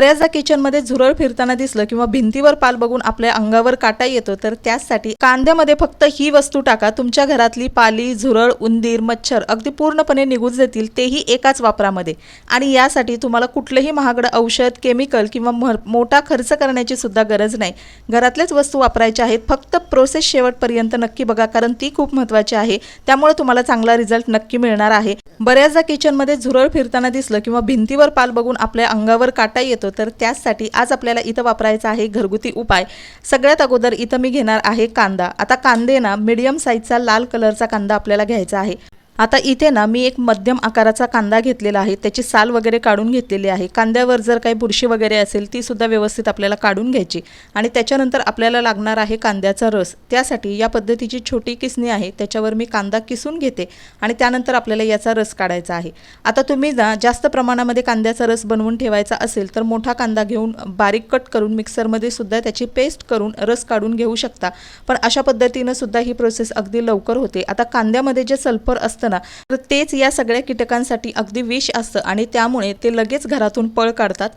बऱ्याचदा किचनमध्ये झुरळ फिरताना दिसलं किंवा भिंतीवर पाल बघून आपल्या अंगावर काटा येतो, तर त्यासाठी कांद्यामध्ये फक्त ही वस्तू टाका. तुमच्या घरातली पाली, झुरळ, उंदीर, मच्छर अगदी पूर्णपणे निघून जातील, तेही एकाच वापरामध्ये. आणि यासाठी तुम्हाला कुठलंही महागडं औषध, केमिकल किंवा मोठा खर्च करण्याची सुद्धा गरज नाही. घरातलेच वस्तू वापरायच्या आहेत. फक्त प्रोसेस शेवटपर्यंत नक्की बघा, कारण ती खूप महत्त्वाची आहे. त्यामुळे तुम्हाला चांगला रिझल्ट नक्की मिळणार आहे. बऱ्याचदा किचनमध्ये झुरळ फिरताना दिसलं किंवा भिंतीवर पाल बघून आपल्या अंगावर काटा येतो, तर त्यासाठी आज आपल्याला इथं वापरायचा आहे घरगुती उपाय. सगळ्यात अगोदर इथं मी घेणार आहे कांदा. आता कांदे ना मीडियम साईजचा लाल कलरचा कांदा आपल्याला घ्यायचा आहे. आता इथे ना मी एक मध्यम आकाराचा कांदा घेतलेला आहे. त्याची साल वगैरे काढून घेतलेली आहे. कांद्यावर जर काही बुरशी वगैरे असेल ती सुद्धा व्यवस्थित आपल्याला काढून घ्यायची. आणि त्याच्यानंतर आपल्याला लागणार आहे कांद्याचा रस. त्यासाठी या पद्धतीची छोटी किसणी आहे, त्याच्यावर मी कांदा किसून घेते आणि त्यानंतर आपल्याला याचा रस काढायचा आहे. आता तुम्ही ना जास्त प्रमाणामध्ये कांद्याचा रस बनवून ठेवायचा असेल तर मोठा कांदा घेऊन बारीक कट करून मिक्सरमध्ये सुद्धा त्याची पेस्ट करून रस काढून घेऊ शकता. पण अशा पद्धतीनं सुद्धा ही प्रोसेस अगदी लवकर होते. आता कांद्यामध्ये जे सल्फर असतं ना, तर तेच या सगळ्या कीटकांसाठी अगदी विष असतं आणि त्यामुळे ते लगेच घरातून पळ काढतात.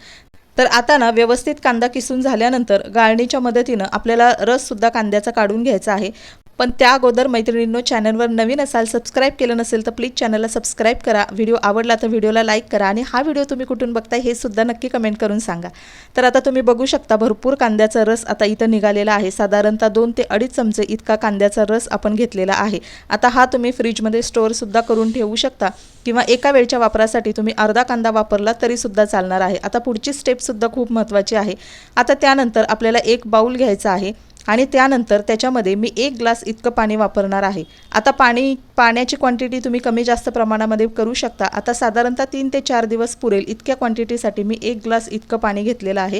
तर आता ना व्यवस्थित कांदा किसून झाल्यानंतर गाळणीच्या मदतीनं आपल्याला रस सुद्धा कांद्याचा काढून घ्यायचा आहे. पण त्या अगोदर मैत्रिणींनो, चॅनलवर नवीन असाल, सबस्क्राईब केलं नसेल तर प्लीज चॅनलला सबस्क्राईब करा. व्हिडिओ आवडला तर व्हिडिओला लाईक करा आणि हा व्हिडिओ तुम्ही कुठून बघताय हे सुद्धा नक्की कमेंट करून सांगा. तर आता तुम्ही बघू शकता भरपूर कांद्याचा रस आता इथं निघालेला आहे. साधारणतः 2 ते 2.5 चमचे इतका कांद्याचा रस आपण घेतलेला आहे. आता हा तुम्ही फ्रीजमध्ये स्टोअरसुद्धा करून ठेवू शकता किंवा एका वेळच्या वापरासाठी तुम्ही अर्धा कांदा वापरला तरीसुद्धा चालणार आहे. आता पुढची स्टेपसुद्धा खूप महत्त्वाची आहे. आता त्यानंतर आपल्याला एक बाऊल घ्यायचा आहे आणि त्यानंतर त्याच्यामध्ये मी 1 ग्लास इतकं पाणी वापरणार आहे. आता पाण्याची क्वांटिटी तुम्ही कमी जास्त प्रमाणामध्ये करू शकता. आता साधारणतः 3 ते 4 दिवस पुरेल इतक्या क्वांटिटीसाठी मी 1 ग्लास इतकं पाणी घेतलेलं आहे.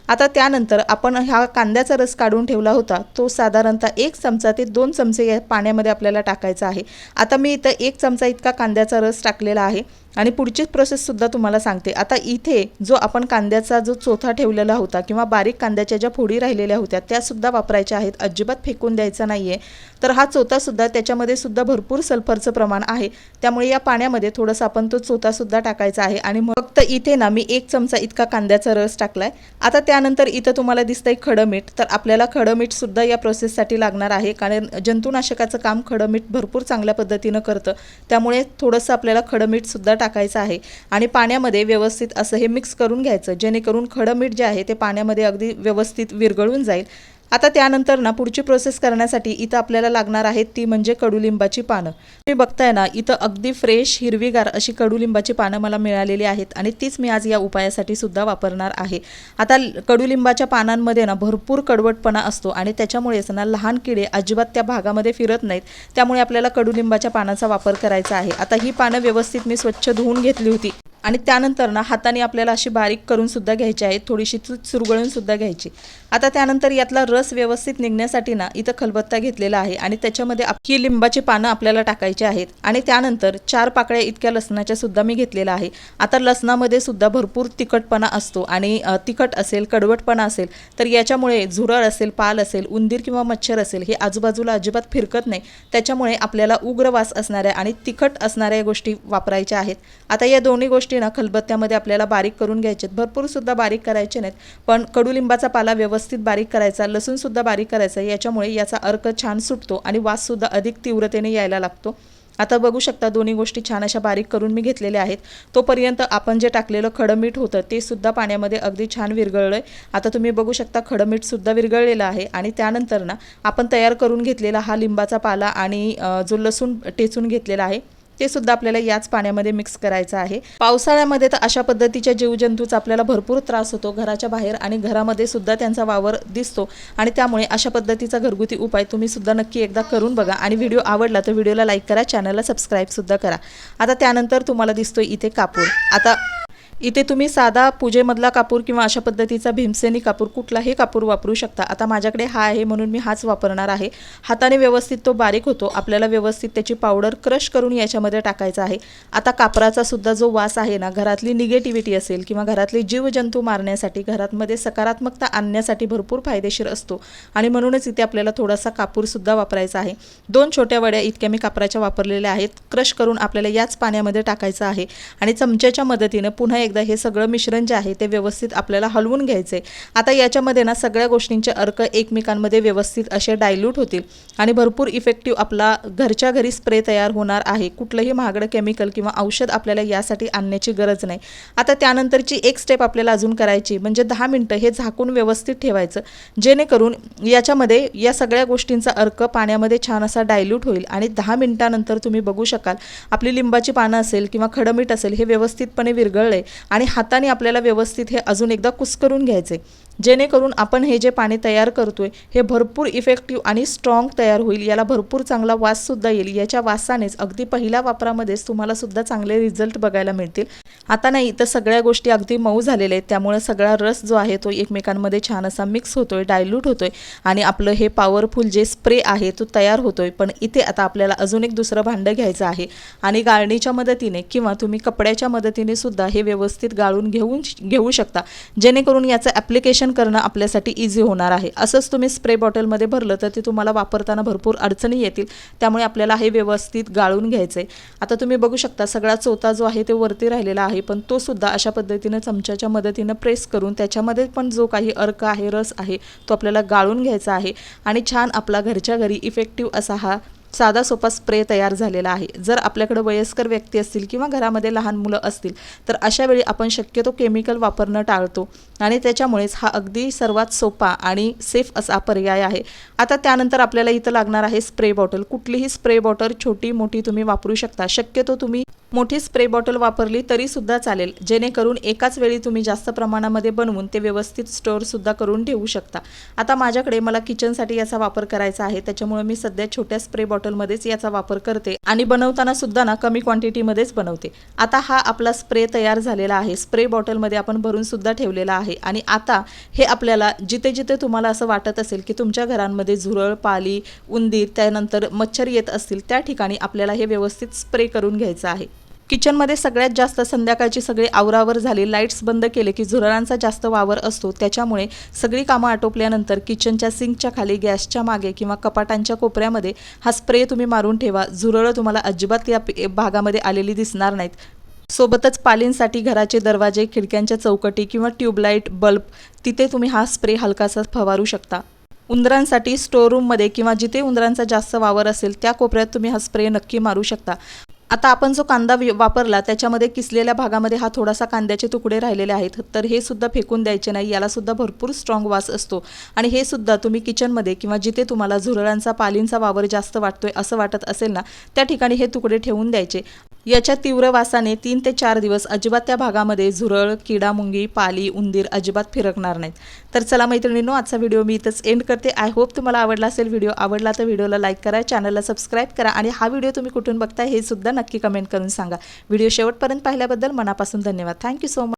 आता त्यानंतर आपण हा कांद्याचा रस काढून ठेवला होता तो साधारणतः 1 चमचा ते 2 चमचे या पाण्यामध्ये आपल्याला टाकायचा आहे. आता मी इथं 1 चमचा इतका कांद्याचा रस टाकलेला आहे आणि पुढची प्रोसेससुद्धा तुम्हाला सांगते. आता इथे जो आपण कांद्याचा जो चोथा ठेवलेला होता किंवा बारीक कांद्याच्या ज्या फोडी राहिलेल्या होत्या त्यासुद्धा वापरायच्या आहेत. अजिबात फेकून द्यायचा नाही आहे. तर हा चोथासुद्धा त्याच्यामध्ये सुद्धा भरपूर सल्फरचं प्रमाण आहे. त्यामुळे या पाण्यामध्ये थोडंसं आपण तो चोथासुद्धा टाकायचा आहे. आणि फक्त इथे ना मी 1 चमचा इतका कांद्याचा रस टाकलाय. आता त्यानंतर इथं तुम्हाला दिसतंय खडं मीठ. तर आपल्याला खडं मीठसुद्धा या प्रोसेससाठी लागणार आहे, कारण जंतुनाशकाचं काम खडं मीठ भरपूर चांगल्या पद्धतीनं करतं. त्यामुळे थोडंसं आपल्याला खडं मीठसुद्धा टाकायचं आहे आणि पाण्यामध्ये व्यवस्थित असं हे मिक्स करून घ्यायचं, जेणेकरून खडं मीठ जे आहे ते पाण्यामध्ये अगदी व्यवस्थित विरघळून जाईल. आता त्यानंतर ना पुढची प्रोसेस करण्यासाठी इथं आपल्याला लागणार आहेत ती म्हणजे कडुलिंबाची पानं. तुम्ही बघताय ना इथं अगदी फ्रेश हिरवीगार अशी कडुलिंबाची पानं मला मिळालेली आहेत आणि तीच मी आज या उपायासाठी सुद्धा वापरणार आहे. आता कडुलिंबाच्या पानांमध्ये ना भरपूर कडवटपणा असतो आणि त्याच्यामुळेच ना लहान किडे अजिबात त्या भागामध्ये फिरत नाहीत. त्यामुळे आपल्याला कडुलिंबाच्या पानाचा वापर करायचा आहे. आता ही पानं व्यवस्थित मी स्वच्छ धुवून घेतली होती आणि त्यानंतर ना हाताने आपल्याला अशी बारीक करून सुद्धा घ्यायची आहेत, थोडीशी चुरगळून सुद्धा घ्यायची. आता त्यानंतर यातला रस व्यवस्थित निघण्यासाठी ना इथं खलबत्ता घेतलेला आहे आणि त्याच्यामध्ये ही लिंबाची पानं आपल्याला टाकायची आहेत आणि त्यानंतर 4 पाकळ्या इतक्या लसणाच्या सुद्धा मी घेतलेला आहे. आता लसणामध्ये सुद्धा भरपूर तिखटपणा असतो आणि तिखट असेल, कडवटपणा असेल तर याच्यामुळे झुरळ असेल, पाल असेल, उंदीर किंवा मच्छर असेल हे आजूबाजूला अजिबात फिरकत नाही. त्याच्यामुळे आपल्याला उग्र वास असणाऱ्या आणि तिखट असणाऱ्या गोष्टी वापरायच्या आहेत. आता या दोन्ही गोष्टी ना खलबत्त्यामध्ये आपल्याला बारीक करून घ्यायचे. भरपूर सुद्धा बारीक करायचे नाहीत, पण कडुलिंबाचा पाला व्यवस्थित बारीक करायचा, लसूण सुद्धा बारीक करायचा. याच्यामुळे याचा अर्क छान सुटतो आणि वास सुद्धा अधिक तीव्रतेने यायला लागतो. आता बघू शकता दोन्ही गोष्टी छान अशा बारीक करून मी घेतलेल्या आहेत. तोपर्यंत आपण जे टाकलेलं खडं मीठ होतं ते सुद्धा पाण्यामध्ये अगदी छान विरघळलंय. आता तुम्ही बघू शकता खडं मीठ सुद्धा विरघळलेलं आहे आणि त्यानंतर ना आपण तयार करून घेतलेला हा लिंबाचा पाला आणि जो लसूण टेचून घेतलेला आहे ते सुद्धा आपल्याला याच पाण्यामध्ये मिक्स करायचं आहे. पावसाळ्यामध्ये तर अशा पद्धतीच्या जीवजंतूचा आपल्याला भरपूर त्रास होतो घराच्या बाहेर आणि घरामध्ये सुद्धा त्यांचा वावर दिसतो आणि त्यामुळे अशा पद्धतीचा घरगुती उपाय तुम्ही सुद्धा नक्की एकदा करून बघा आणि व्हिडिओ आवडला तर व्हिडिओला लाईक करा, चॅनलला सबस्क्राईब सुद्धा करा. आता त्यानंतर तुम्हाला दिसतोय इथे कापूर. आता इथे तुम्ही साधा पूजेमधला कापूर किंवा अशा पद्धतीचा भीमसेनी कापूर कुठलाही कापूर वापरू शकता. आता माझ्याकडे हा आहे म्हणून मी हाच वापरणार आहे. हाताने व्यवस्थित तो बारीक होतो. आपल्याला व्यवस्थित त्याची पावडर क्रश करून याच्यामध्ये टाकायचं आहे. आता कापराचा सुद्धा जो वास आहे ना, घरातली निगेटिव्हिटी असेल किंवा घरातले जीवजंतू मारण्यासाठी, घरामध्ये सकारात्मकता आणण्यासाठी भरपूर फायदेशीर असतो आणि म्हणूनच इथे आपल्याला थोडासा कापूर सुद्धा वापरायचा आहे. 2 छोट्या वड्या इतक्या मी कापराच्या वापरलेल्या आहेत. क्रश करून आपल्याला याच पाण्यामध्ये टाकायचं आहे आणि चमच्याच्या मदतीने पुन्हा एकदा हे सगळं मिश्रण जे आहे ते व्यवस्थित आपल्याला हलवून घ्यायचे. आता याच्यामध्ये ना सगळ्या गोष्टींचे अर्क एकमेकांमध्ये व्यवस्थित असे डायल्यूट होतील आणि भरपूर इफेक्टिव्ह आपला घरच्या घरी स्प्रे तयार होणार आहे. कुठलंही महागडं केमिकल किंवा औषध आपल्याला यासाठी आणण्याची गरज नाही. आता त्यानंतरची एक स्टेप आपल्याला अजून करायची म्हणजे 10 मिनिटं हे झाकून व्यवस्थित ठेवायचं, जेणेकरून याच्यामध्ये या सगळ्या गोष्टींचा अर्क पाण्यामध्ये छान असा डायल्यूट होईल आणि 10 मिनिटानंतर तुम्ही बघू शकाल आपली लिंबाची पानं असेल किंवा खडमीठ असेल हे व्यवस्थितपणे विरघळले आणि हाताने आपल्याला व्यवस्थित हे अजून एकदा कुस्करून घ्यायचे, जेणेकरून आपण हे जे पाणी तयार करतोय हे भरपूर इफेक्टिव्ह आणि स्ट्रॉंग तयार होईल. याला भरपूर चांगला वाससुद्धा येईल. याच्या वासानेच अगदी पहिल्या वापरामध्येच तुम्हाला सुद्धा चांगले रिझल्ट बघायला मिळतील. आता नाही तर सगळ्या गोष्टी अगदी मऊ झालेल्या आहेत, त्यामुळे सगळा रस जो आहे तो एकमेकांमध्ये छान असा मिक्स होतोय, डायल्यूट होतोय आणि आपलं हे पॉवरफुल जे स्प्रे आहे तो तयार होतोय. पण इथे आता आपल्याला अजून एक दुसरं भांडं घ्यायचं आहे आणि गाळणीच्या मदतीने किंवा तुम्ही कपड्याच्या मदतीने सुद्धा हे व्यवस्थित गाळून घेऊ शकता, जेणेकरून याचं ॲप्लिकेशन करणं आपल्यासाठी इझी होणार आहे. असंच तुम्ही स्प्रे बॉटलमध्ये भरलं तर ते तुम्हाला वापरताना भरपूर अडचणी येतील, त्यामुळे आपल्याला हे व्यवस्थित गाळून घ्यायचं आहे. आता तुम्ही बघू शकता सगळा चोथा जो आहे ते वरती राहिलेला आहे, पण तो सुद्धा अशा पद्धतीने चमच्याच्या मदतीने प्रेस करून त्याच्यामध्ये पण जो काही अर्क आहे, रस आहे तो आपल्याला गाळून घ्यायचा आहे आणि छान आपला घरच्या घरी इफेक्टिव्ह असा हा साधा सोपा स्प्रे तयार झालेला आहे. जर आपल्याकडे वयस्कर व्यक्ती असतील किंवा घरामध्ये लहान मुलं असतील तर अशा वेळी आपण शक्यतो केमिकल वापरणं टाळतो आणि त्याच्यामुळेच हा अगदी सर्वात सोपा आणि सेफ असा पर्याय आहे. आता त्यानंतर आपल्याला इथं लागणार आहे स्प्रे बॉटल. कुठलीही स्प्रे बॉटल छोटी मोठी तुम्ही वापरू शकता. शक्यतो तुम्ही मोठी स्प्रे बॉटल वापरली तरी सुद्धा चालेल, जेणेकरून एकाच वेळी तुम्ही जास्त प्रमाणामध्ये बनवून ते व्यवस्थित स्टोअर सुद्धा करून ठेवू शकता. आता माझ्याकडे मला किचनसाठी याचा वापर करायचा आहे, त्याच्यामुळे मी सध्या छोट्या स्प्रे बॉटलमध्येच याचा वापर करते आणि बनवताना सुद्धा ना कमी क्वांटिटीमध्येच बनवते. आता हा आपला स्प्रे तयार झालेला आहे. स्प्रे बॉटलमध्ये आपण भरून सुद्धा ठेवलेला आहे आणि आता हे आपल्याला जिथे जिथे तुम्हाला असं वाटत असेल की तुमच्या घरांमध्ये झुरळ, पाली, उंदीर, त्यानंतर मच्छर येत असतील त्या ठिकाणी आपल्याला हे व्यवस्थित स्प्रे करून घ्यायचं आहे. किचनमध्ये सगळ्यात जास्त संध्याकाळची सगळी आवरावर झाली, लाईट्स बंद केले की झुरळांचा जास्त वावर असतो, त्याच्यामुळे सगळी कामं आटोपल्यानंतर किचनच्या सिंकच्या खाली, गॅसच्या मागे किंवा कपाटांच्या कोपऱ्यामध्ये हा स्प्रे तुम्ही मारून ठेवा. झुरळं तुम्हाला अजिबात या भागामध्ये आलेली दिसणार नाहीत. सोबतच पालींसाठी घराचे दरवाजे, खिडक्यांच्या चौकटी किंवा ट्यूबलाईट, बल्ब तिथे तुम्ही हा स्प्रे हलकासा फवारू शकता. उंदरांसाठी स्टोअरूममध्ये किंवा जिथे उंदरांचा जास्त वावर असेल त्या कोपऱ्यात तुम्ही हा स्प्रे नक्की मारू शकता. आता आपण जो कांदा वापरला त्याच्यामध्ये किसलेल्या भागामध्ये हा थोडासा कांद्याचे तुकडे राहिलेले आहेत, तर हे सुद्धा फेकून द्यायचे नाही. याला सुद्धा भरपूर स्ट्रॉंग वास असतो आणि हे सुद्धा तुम्ही किचनमध्ये किंवा जिथे तुम्हाला झुरळांचा, पालींचा वावर जास्त वाटतोय असं वाटत असेल ना त्या ठिकाणी हे तुकडे ठेवून द्यायचे. याच्या तीव्र वासाने 3 ते 4 दिवस अजिबात त्या भागामध्ये झुरळ, किडा, मुंगी, पाली, उंदीर अजिबात फिरकणार नाहीत. तर चला मैत्रिणींनो, आजचा व्हिडिओ मी इथंच एंड करते. आय होप तुम्हाला आवडला असेल. व्हिडिओ आवडला तर व्हिडिओला लाईक करा, चॅनलला सबस्क्राईब करा आणि हा व्हिडिओ तुम्ही कुठून बघताय हे सुद्धा नक्की कमेंट करून सांगा. व्हिडिओ शेवटपर्यंत पाहिल्याबद्दल मनापासून धन्यवाद. Thank you so much.